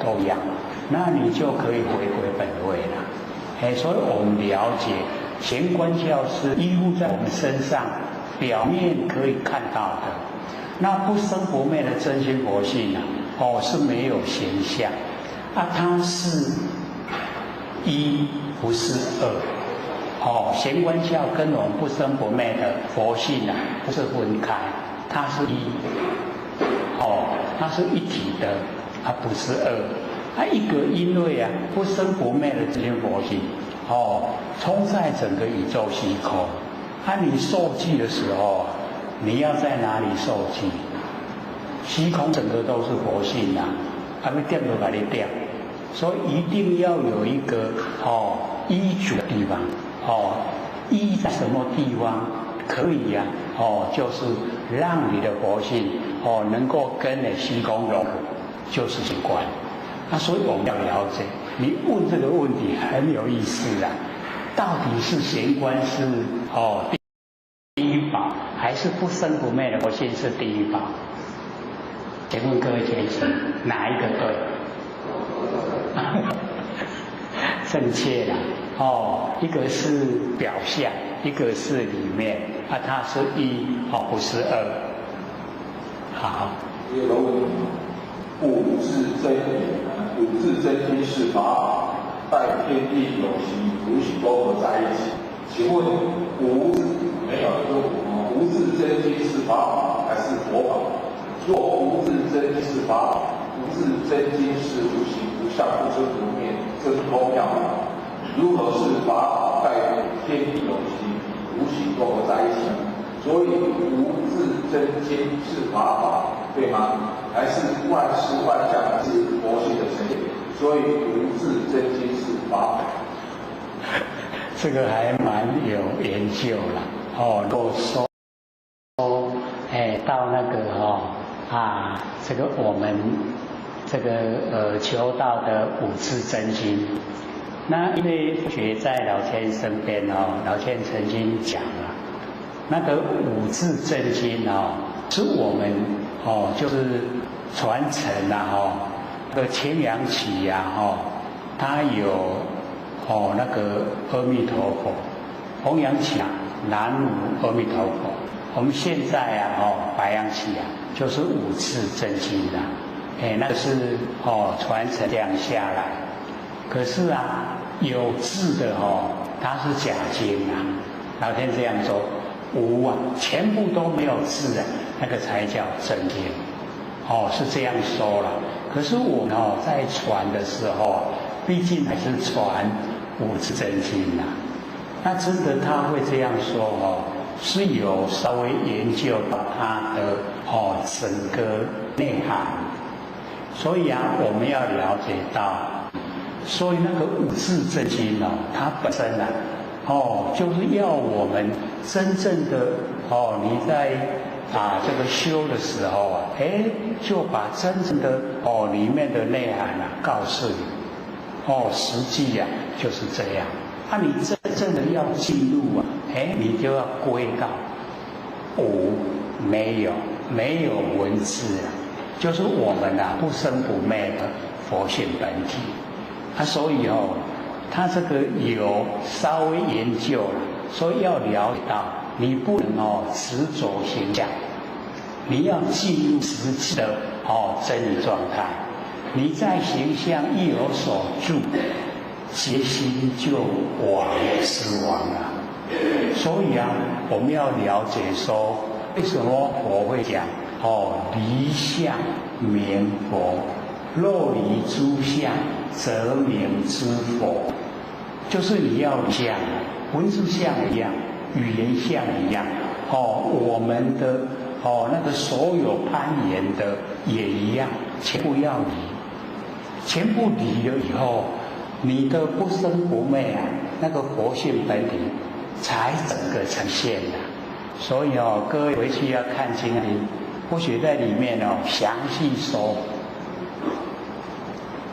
都一样，那你就可以回归本位了。所以我们了解玄关教师依附在我们身上，表面可以看到的，那不生不灭的真心佛性是没有形象它是一，不是二。玄关教跟我们不生不灭的佛性不是分开，它是一。它是一体的，它不是二。一个因为不生不灭的真心佛性，充在整个宇宙虚空。你受记的时候，你要在哪里受记？虚空整个都是佛性要点都把你点，所以一定要有一个依据的地方。依在什么地方可以就是让你的佛性能够跟虚空融合，就是玄关。所以我们要了解，你问这个问题很有意思到底是玄关是第一宝，还是不生不灭的佛性是第一宝？请问各位先生，哪一个对？正确一个是表象，一个是里面它是一不是二。好。第二个问题，五字真心是法，待天地有形无形都合在一起。请问无字没有这个无字真心是法还是佛法？若无字真心是法，无字真心是无形无相不生不灭，这是空妙法。如何是法待天地有形无形都合在一起？所以无字真心是法，对吗？还是万事万象是佛性的呈现？所以无字真心是法。这个还蛮有研究了如果说到那个这个我们这个求道的五字真心。那因为学在老千身边老千曾经讲那个五字真心是我们就是传承那个前两期它有那个阿弥陀佛，弘扬起南无阿弥陀佛。我们现在白扬起就是五字真心那个是传承这样下来。可是有字的它是假经老天这样说，无全部都没有字那个才叫真经是这样说了。可是我们在传的时候毕竟还是传五字真经那真的他会这样说是有稍微研究到它的整个内涵。所以我们要了解到，所以那个五字真经它本身就是要我们真正的你在这个修的时候就把真正的里面的内涵告诉你实际就是这样。你真正的要进入你就要归到无，没有文字就是我们不生不灭的佛性本体所以他这个有稍微研究了，所以要了解到你不能执着形象，你要进入实际的真理状态。你在形象一有所住，结心就死亡了。所以我们要了解说，为什么佛会讲离相名佛，若离诸相则名之佛。就是你要讲文字相一样，语言相一样我们的那个所有攀岩的也一样，全部要离，全部离了以后，你的不生不灭那个佛性本体才整个呈现所以各位回去要看经文，或许在里面详细说，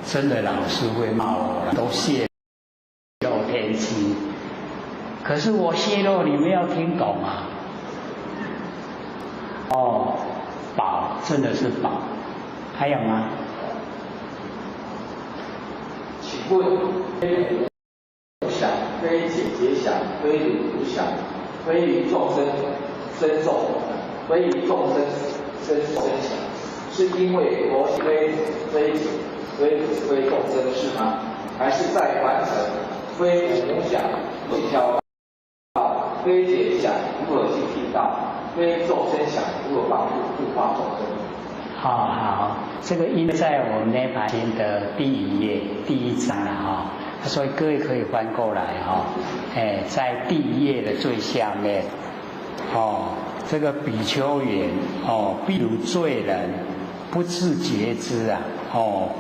真的老师会骂我了，都泄露天机。可是我泄露，你们要听懂宝真的是宝，还有吗？问：非无想，非姐姐想，非汝汝想，非于众生生受，非于众生生受想，是因为佛非非子，非汝非众生是吗？还是在凡尘非母想不挑道，非姐想如何去听到，非众生想如何帮助度化众生？好，这个因为在我们《涅槃经》的第一页第一章了哈，所以各位可以翻过来哈，在第一页的最下面，这个比丘言譬如罪人不自觉知啊，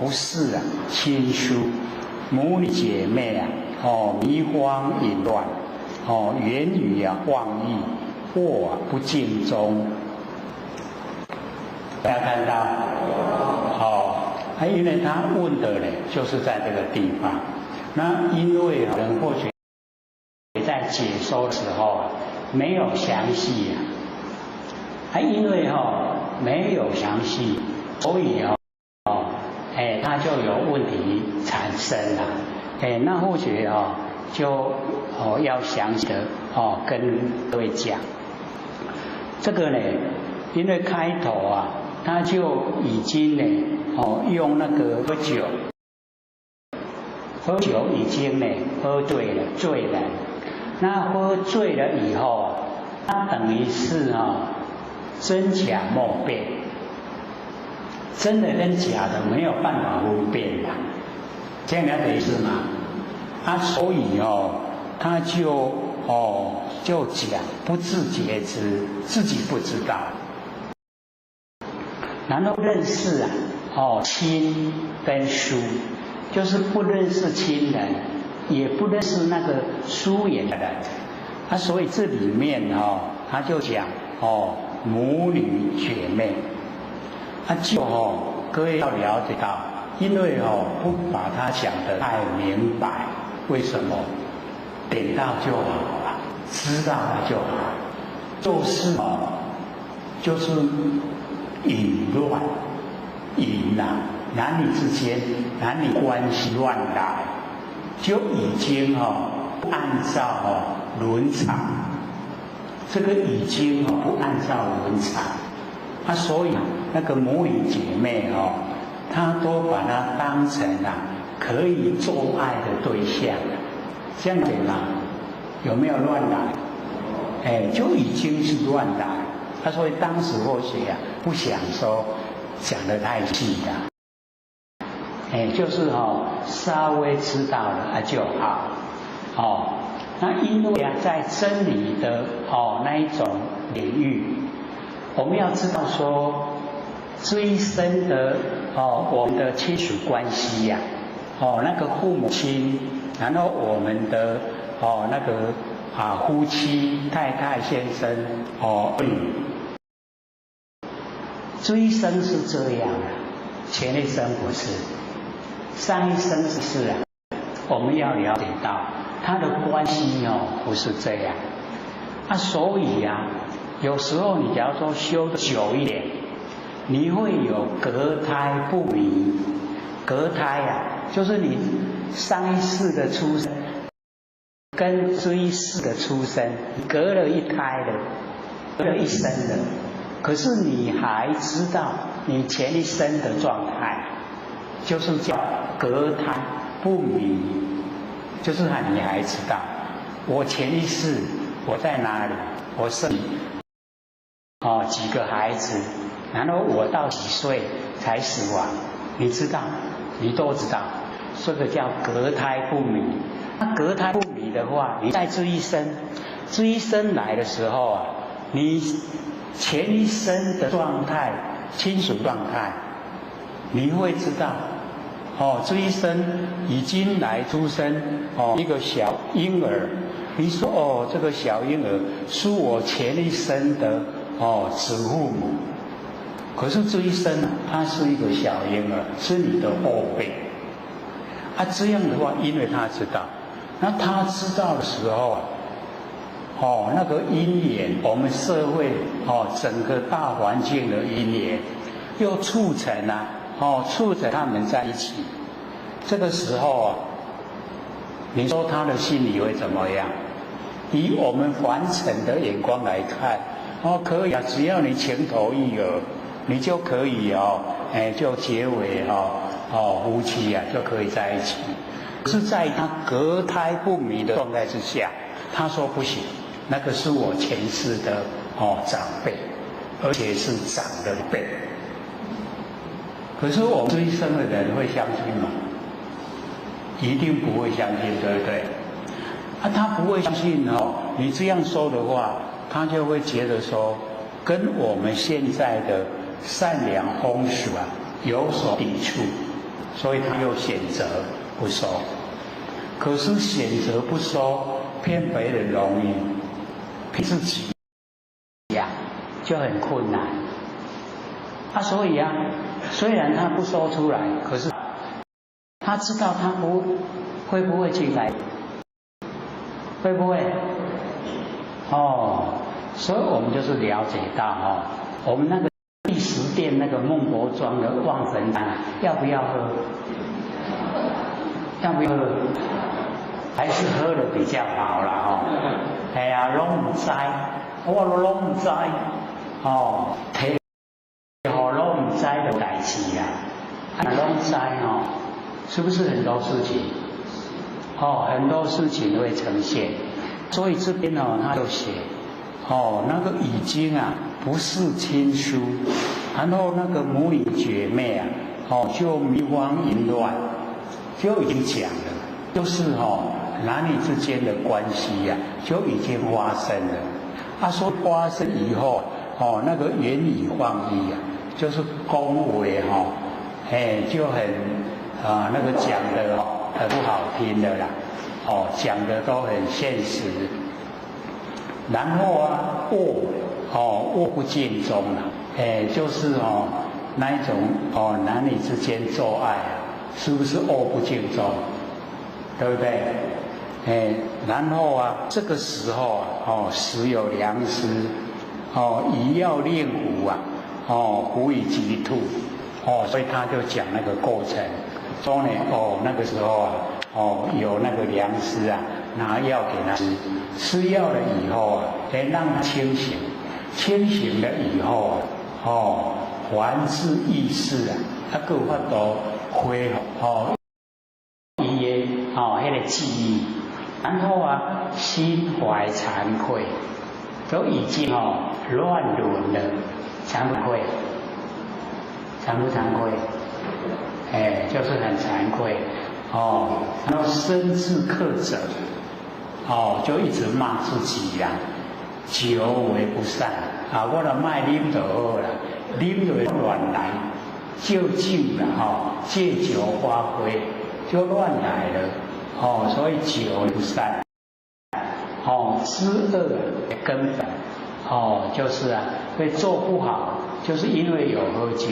不是啊，亲疏母女姐妹啊，迷慌淫乱，言语啊妄意，惑啊不尽忠。大家看到，因为他问的呢，就是在这个地方。那因为人或许在解说的时候没有详细因为没有详细，所以他就有问题产生了。那或许就要详细的跟各位讲。这个呢，因为开头他就已经呢用那个喝酒已经呢喝醉了，醉了。那喝醉了以后他等于是真假莫辨，真的跟假的没有办法分辨的，这样了解意思吗？所以他就讲不自觉知，自己不知道，然后认识亲跟疏，就是不认识亲人，也不认识那个疏远的人。所以这里面他就讲母女姐妹，各位要了解到，因为不把它讲得太明白，为什么？点到就好了，知道了就好，就是淫乱，男女之间男女关系乱来，就已经按照伦常，这个已经不按照伦常，所以那个母女姐妹她都把它当成可以做爱的对象，这样子吗？有没有乱来？就已经是乱来。所以当时或许不想说讲得太细的，就是稍微知道了就好。那因为在真理的那一种领域，我们要知道说追生的我们的亲属关系那个父母亲，然后我们的那个夫妻太太先生儿女，追生是这样前一生不是，上一生是我们要了解到他的关系不是这样所以有时候你假如说修得久一点，你会有隔胎不明。隔胎就是你上一世的出生跟这一世的出生隔了一胎的，隔了一生的，可是你还知道你前一生的状态，就是叫隔胎不明，就是你还知道我前一世我在哪里，我生几个孩子，然后我到几岁才死亡，你知道，你都知道，这个叫隔胎不明。那隔胎不明的话，你在这一生来的时候你前一生的状态，亲属状态，你会知道这一生已经来出生一个小婴儿，你说这个小婴儿是我前一生的子父母，可是这一生他是一个小婴儿，是你的后辈这样的话，因为他知道，那他知道的时候那个因缘，我们社会整个大环境的因缘，又促成促成他们在一起。这个时候你说他的心里会怎么样？以我们凡尘的眼光来看，可以啊，只要你情投意合，你就可以就结为夫妻啊，就可以在一起。是在他隔胎不明的状态之下，他说不行，那个是我前世的长辈，而且是长的辈。可是我们这一生的人会相信吗？一定不会相信，对不对？他不会相信你这样说的话，他就会觉得说，跟我们现在的善良风俗啊有所抵触，所以他又选择不收。可是选择不收，骗别人容易，骗自己呀就很困难。所以虽然他不说出来，可是他知道他会不会进来，会不会？所以我们就是了解到我们那个第10殿那个孟婆庄的望神汤要不要喝？要不要喝？还是喝的比较好啦哎呀，拢唔知，我拢唔知提好拢唔知的代志啊，拢知是不是很多事情？很多事情会呈现，所以这边他就写那个已经不是亲疏，然后那个母女姐妹就迷惘淫乱，就已经讲了，就是男女之间的关系就已经发生了。说发生以后那个言语放逸就是恭维就很那个讲的很不好听的啦，讲的都很现实。然后卧不敬忠就是那一种男女之间做爱是不是卧不敬忠？对不对？然后这个时候时有良师以药令狐狐以击兔所以他就讲那个过程，说呢那个时候有那个良师拿药给他吃，吃药了以后让他清醒，清醒了以后凡是意识他各有法度恢复那个记忆，然后心怀惭愧，都已经乱伦了，惭不惭愧？惭不惭愧？就是很惭愧然后深自克责就一直骂自己酒为不善我就卖啉就好啦，啉就会乱来，就酒啦借酒发挥就乱来了所以酒不善知恶的根本就是会做不好，就是因为有喝酒